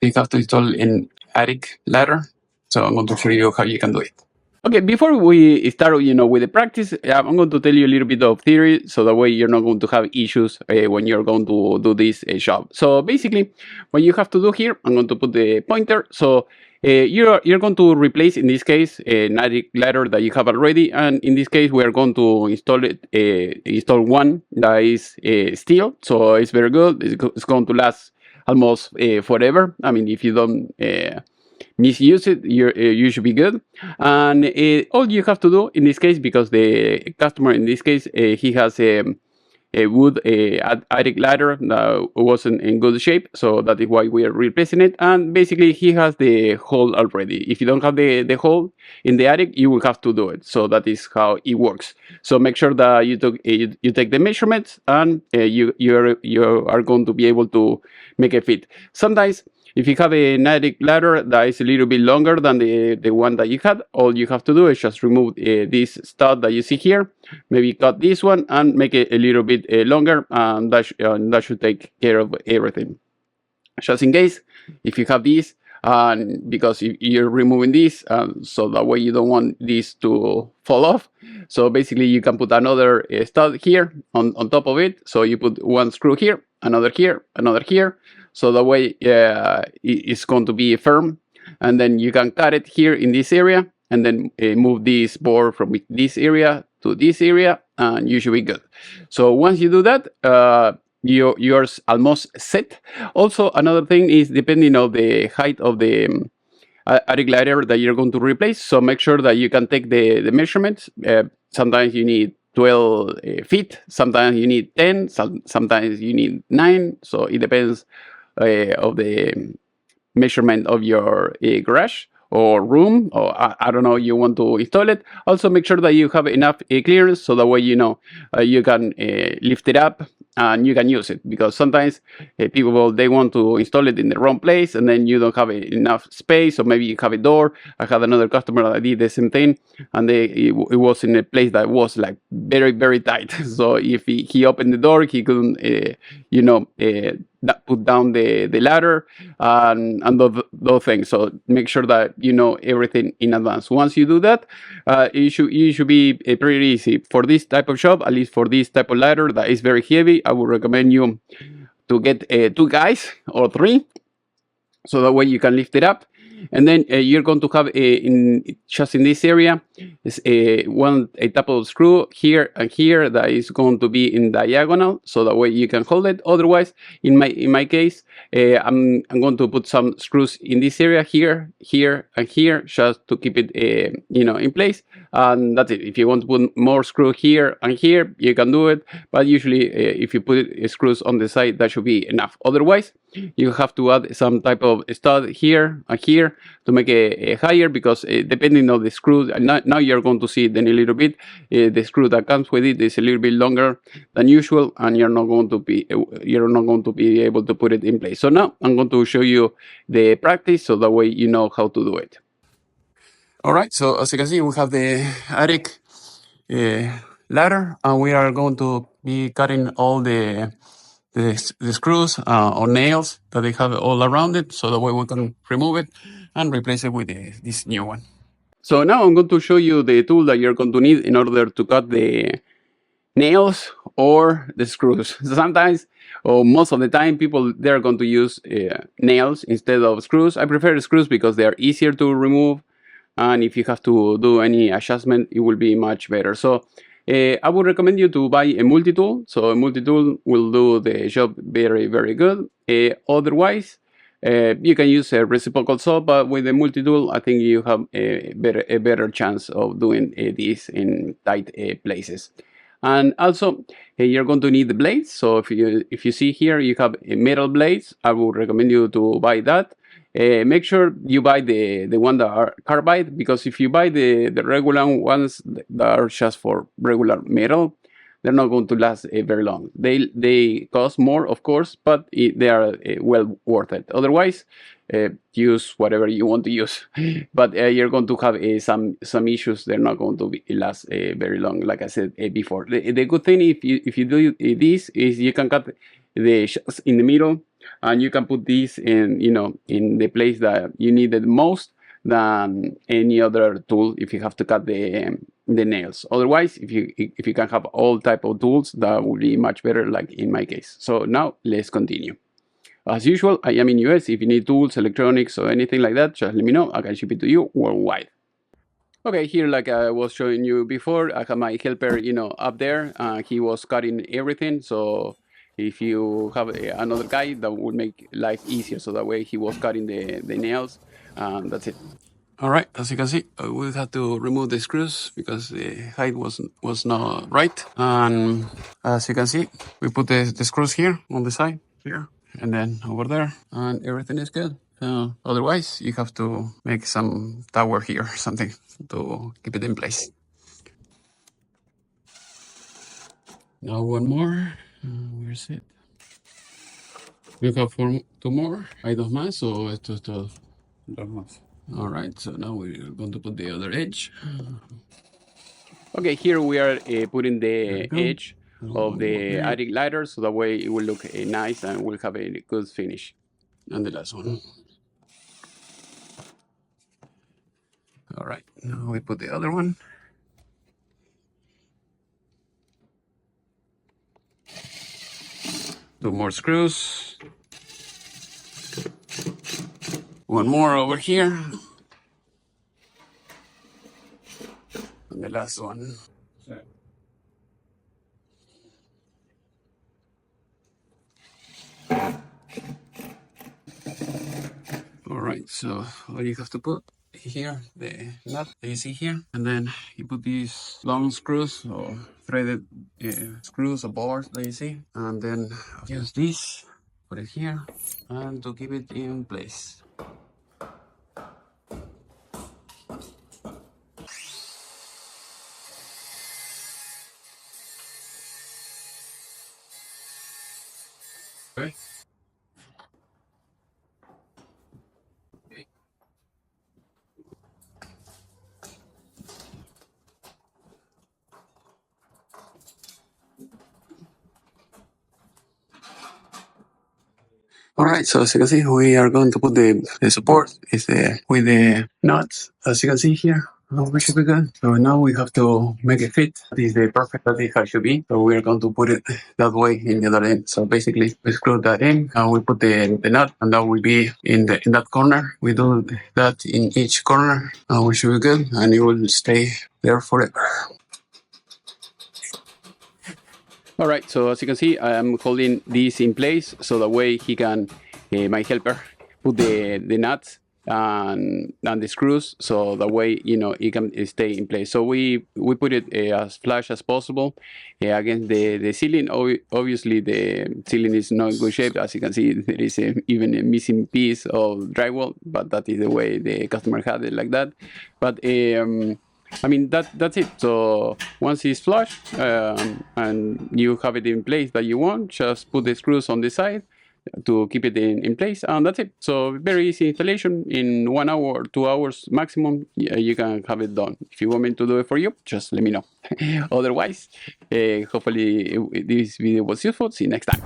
you have to install an attic ladder. So I'm going to show you how you can do it. Okay, before we start, with the practice, I'm going to tell you a little bit of theory, so that way you're not going to have issues when you're going to do this job. So basically, what you have to do here, I'm going to put the pointer. So you're going to replace, in this case, an attic ladder that you have already, and in this case, we are going to install it. Install one that is steel, so it's very good. It's going to last almost forever. I mean, if you don't misuse it, you should be good. And all you have to do in this case, because the customer in this case, he has a wood attic ladder that wasn't in good shape, so that is why we are replacing it. And basically he has the hole already. If you don't have the hole in the attic, you will have to do it. So that is how it works. So make sure that you take the measurements, and you are going to be able to make it fit. Sometimes if you have an attic ladder that is a little bit longer than the one that you had, all you have to do is just remove this stud that you see here, maybe cut this one and make it a little bit longer, and that should take care of everything. Just in case, if you have this, and because you're removing this, so that way you don't want this to fall off. So basically you can put another stud here on top of it. So you put one screw here, another here, another here. So that way it's going to be firm, and then you can cut it here in this area, and then move this board from this area to this area, and you should be good. So once you do that, you're almost set. Also, another thing is depending on the height of the attic ladder that you're going to replace. So make sure that you can take the measurements. Sometimes you need 12 feet, sometimes you need 10, sometimes you need 9. So it depends of the measurement of your garage or room, or I don't know, you want to install it. Also make sure that you have enough clearance, so that way you can lift it up and you can use it, because sometimes people, they want to install it in the wrong place, and then you don't have enough space, or maybe you have a door. I had another customer that did the same thing, and it was in a place that was like very, very tight. So if he opened the door, he couldn't put down the ladder and those things. So make sure that you know everything in advance. Once you do that, you should be pretty easy for this type of job. At least for this type of ladder that is very heavy, I would recommend you to get 2 guys or 3, so that way you can lift it up. And then you're going to have just in this area is a type of screw here and here that is going to be in diagonal, so that way you can hold it. Otherwise, in my case, I'm going to put some screws in this area here, here, and here, just to keep it in place. And that's it. If you want to put more screw here and here, you can do it. But usually, if you put screws on the side, that should be enough. Otherwise, you have to add some type of stud here and here to make it higher, because depending on the screw, now you're going to see it in a little bit, the screw that comes with it is a little bit longer than usual, and you're not going to be able to put it in place. So now I'm going to show you the practice, so that way you know how to do it. All right, so as you can see, we have the attic ladder, and we are going to be cutting all the screws or nails that they have all around it, so that way we can remove it and replace it with this new one. So now I'm going to show you the tool that you're going to need in order to cut the nails or the screws. Sometimes, or most of the time, people, they're going to use nails instead of screws. I prefer screws because they are easier to remove, and if you have to do any adjustment, it will be much better. So I would recommend you to buy a multi-tool. So a multi-tool will do the job very, very good. Otherwise, you can use a reciprocal saw, but with a multi-tool, I think you have a better chance of doing this in tight places. And also, you're going to need the blades. So if you see here, you have metal blades. I would recommend you to buy that. Make sure you buy the one that are carbide, because if you buy the regular ones that are just for regular metal, they're not going to last very long. They cost more, of course, but they are well worth it. Otherwise, use whatever you want to use. But you're going to have some issues. They're not going to last very long, like I said before. The good thing if you do this is you can cut the shots in the middle and you can put this in, in the place that you need it most than any other tool if you have to cut the nails. Otherwise, if you can have all type of tools, that would be much better, like in my case. So now let's continue. As usual, I am in US. If you need tools, electronics, or anything like that, just let me know. I can ship it to you worldwide. Okay, here, like I was showing you before, I have my helper, up there. He was cutting everything. So if you have another guy, that would make life easier. So that way he was cutting the nails. That's it. All right, as you can see, we had to remove the screws because the height was not right. And as you can see, we put the screws here on the side, here, and then over there, and everything is good. Otherwise, you have to make some tower here, something to keep it in place. Now one more. Where's it? We have two more. Hay dos más, o esto es todo? Dos más. All right, so now we're going to put the other edge. Okay, here we are putting the edge of the attic ladder, so that way it will look nice and we'll have a good finish. And the last one. All right, now we put the other one. Two more screws. One more over here. And the last one. All right, so all you have to put here, the nut that you see here, and then you put these long screws or threaded screws or bars that you see, and then use this, put it here, and to keep it in place. Okay. All right, so as you can see, we are going to put the support with the nuts, as you can see here. We should be good. So now we have to make it fit. This is the perfect that it should be. So we are going to put it that way in the other end. So basically, we screw that in and we put the nut, and that will be in that corner. We do that in each corner, and we should be good, and it will stay there forever. All right, so as you can see, I am holding this in place so that way he can, my helper, put the nuts and the screws, so that way it can stay in place. So we put it as flush as possible against the ceiling. Obviously, the ceiling is not in good shape. As you can see, there is even a missing piece of drywall, but that is the way the customer had it, like that. But I mean, that's it. So once it's flush and you have it in place that you want, just put the screws on the side to keep it in place, and that's it. So very easy installation. In 1 hour or 2 hours maximum, you can have it done. If you want me to do it for you, just let me know. Otherwise, hopefully this video was useful. See you next time.